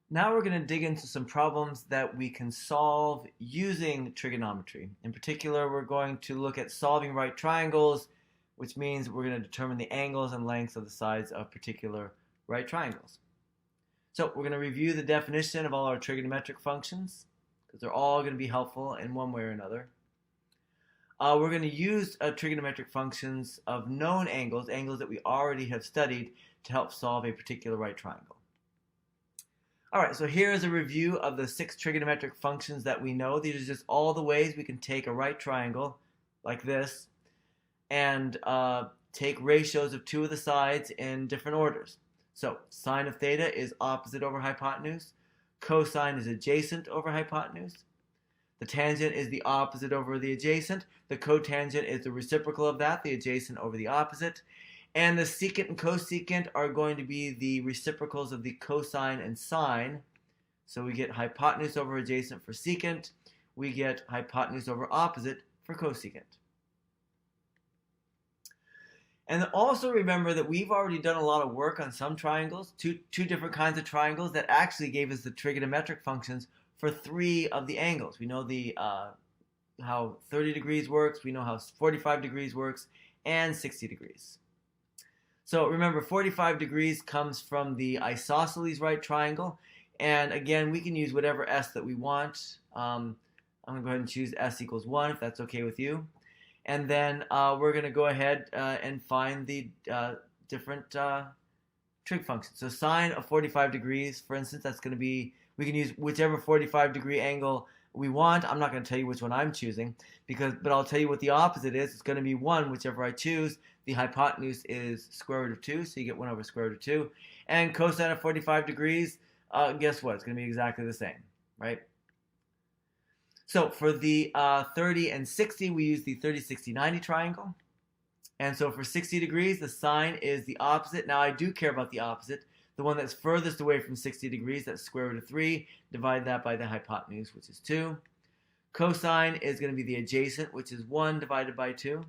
Now we're going to dig into some problems that we can solve using trigonometry. In particular, we're going to look at solving right triangles, which means we're going to determine the angles and lengths of the sides of particular right triangles. So we're going to review the definition of all our trigonometric functions, because they're all going to be helpful in one way or another. We're going to use trigonometric functions of known angles, angles that we already have studied, to help solve a particular right triangle. All right, so here is a review of the 6 trigonometric functions that we know. These are just all the ways we can take a right triangle like this and take ratios of 2 of the sides in different orders. So sine of theta is opposite over hypotenuse. Cosine is adjacent over hypotenuse. The tangent is the opposite over the adjacent. The cotangent is the reciprocal of that, the adjacent over the opposite. And the secant and cosecant are going to be the reciprocals of the cosine and sine. So we get hypotenuse over adjacent for secant. We get hypotenuse over opposite for cosecant. And also remember that we've already done a lot of work on some triangles, two different kinds of triangles that actually gave us the trigonometric functions for 3 of the angles. We know how 30 degrees works, we know how 45 degrees works, and 60 degrees. So remember, 45 degrees comes from the isosceles right triangle. And again, we can use whatever s that we want. I'm going to go ahead and choose s equals 1, if that's okay with you. And then we're going to go ahead and find the different trig functions. So sine of 45 degrees, for instance, that's going to be, we can use whichever 45 degree angle we want. I'm not going to tell you which one I'm choosing, but I'll tell you what the opposite is. It's going to be 1, whichever I choose. The hypotenuse is square root of 2, so you get 1 over square root of 2. And cosine of 45 degrees, guess what? It's going to be exactly the same, right? So for the 30 and 60, we use the 30, 60, 90 triangle. And so for 60 degrees, the sine is the opposite. Now I do care about the opposite. The one that's furthest away from 60 degrees, that's square root of 3. Divide that by the hypotenuse, which is 2. Cosine is going to be the adjacent, which is 1 divided by 2.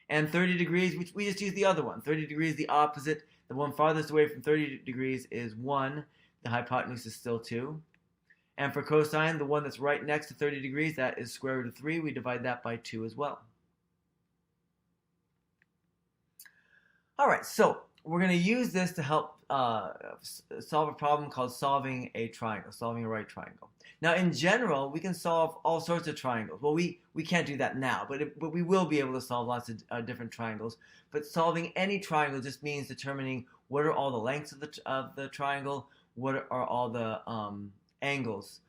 And 30 degrees, which we just use the other one. 30 degrees, the opposite. The one farthest away from 30 degrees is 1. The hypotenuse is still 2. And for cosine, the one that's right next to 30 degrees, that is square root of 3. We divide that by 2 as well. All right, so we're going to use this to help solve a problem called solving a triangle, solving a right triangle. Now, in general, we can solve all sorts of triangles. Well, we can't do that now, but we will be able to solve lots of different triangles. But solving any triangle just means determining what are all the lengths of the triangle, what are all the angles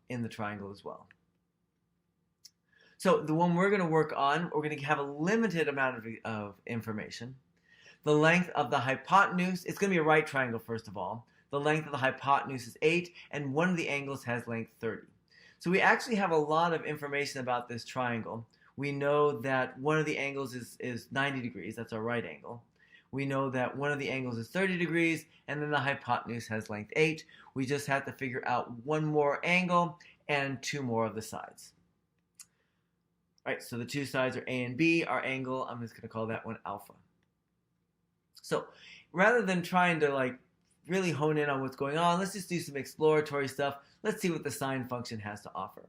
in the triangle as well. So the one we're going to work on, we're going to have a limited amount of information. The length of the hypotenuse, it's going to be a right triangle first of all. The length of the hypotenuse is 8, and one of the angles has length 30. So we actually have a lot of information about this triangle. We know that one of the angles is 90 degrees, that's our right angle. We know that one of the angles is 30 degrees, and then the hypotenuse has length 8. We just have to figure out one more angle and 2 more of the sides. All right, so the 2 sides are A and B. Our angle, I'm just going to call that one alpha. So rather than trying to really hone in on what's going on, let's just do some exploratory stuff. Let's see what the sine function has to offer.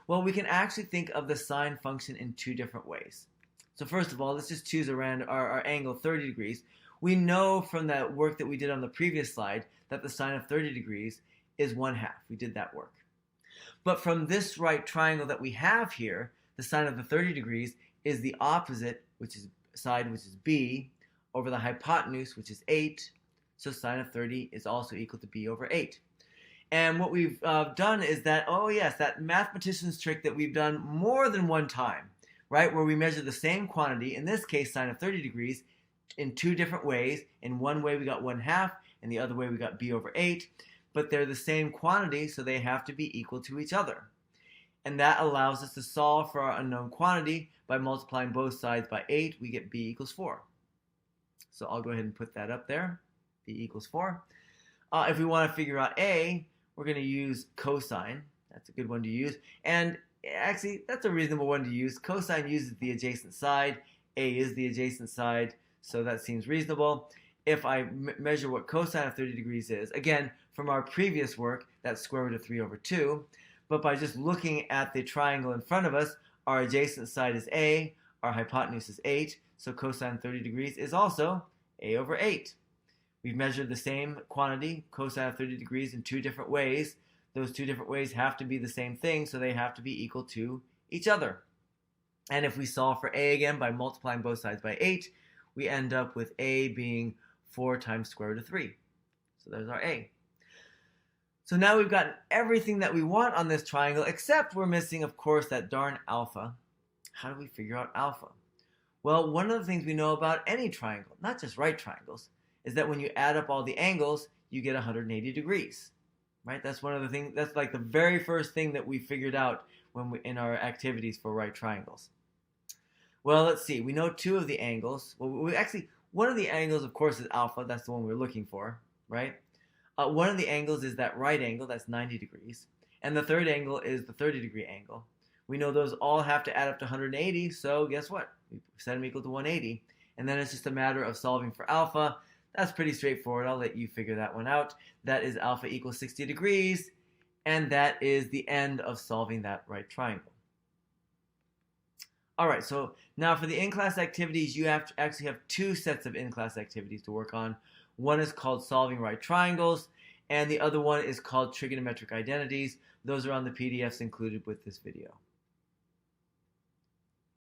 Well, we can actually think of the sine function in 2 different ways. So first of all, let's just choose our angle 30 degrees. We know from that work that we did on the previous slide that the sine of 30 degrees is 1/2. We did that work. But from this right triangle that we have here, the sine of the 30 degrees is the opposite, which is B, over the hypotenuse, which is 8. So sine of 30 is also equal to B over 8. And what we've done is that, that mathematician's trick that we've done more than one time, right, where we measure the same quantity, in this case sine of 30 degrees, in 2 different ways. In one way we got 1/2, and the other way we got B over 8. But they're the same quantity, so they have to be equal to each other. And that allows us to solve for our unknown quantity by multiplying both sides by 8. We get B equals 4. So I'll go ahead and put that up there. B equals 4. If we want to figure out A, we're going to use cosine. That's a good one to use. And actually, that's a reasonable one to use. Cosine uses the adjacent side. A is the adjacent side, so that seems reasonable. if I measure what cosine of 30 degrees is, again, from our previous work, that's square root of 3 over 2. But by just looking at the triangle in front of us, our adjacent side is a, our hypotenuse is 8, so cosine 30 degrees is also a over 8. We've measured the same quantity, cosine of 30 degrees, in two different ways. Those two different ways have to be the same thing, so they have to be equal to each other. And if we solve for a again by multiplying both sides by 8, we end up with a being 4 times square root of 3. So there's our a. So now we've gotten everything that we want on this triangle, except we're missing, of course, that darn alpha. How do we figure out alpha? Well, one of the things we know about any triangle, not just right triangles, is that when you add up all the angles, you get 180 degrees. Right? That's one of the things, that's like the very first thing that we figured out when in our activities for right triangles. Well, let's see. We know two of the angles. Well, one of the angles, of course, is alpha. That's the one we're looking for, right? One of the angles is that right angle. That's 90 degrees. And the third angle is the 30-degree angle. We know those all have to add up to 180, so guess what? We set them equal to 180. And then it's just a matter of solving for alpha. That's pretty straightforward. I'll let you figure that one out. That is alpha equals 60 degrees, and that is the end of solving that right triangle. All right, so now for the in-class activities, you actually have two sets of in-class activities to work on. One is called solving right triangles, and the other one is called trigonometric identities. Those are on the PDFs included with this video.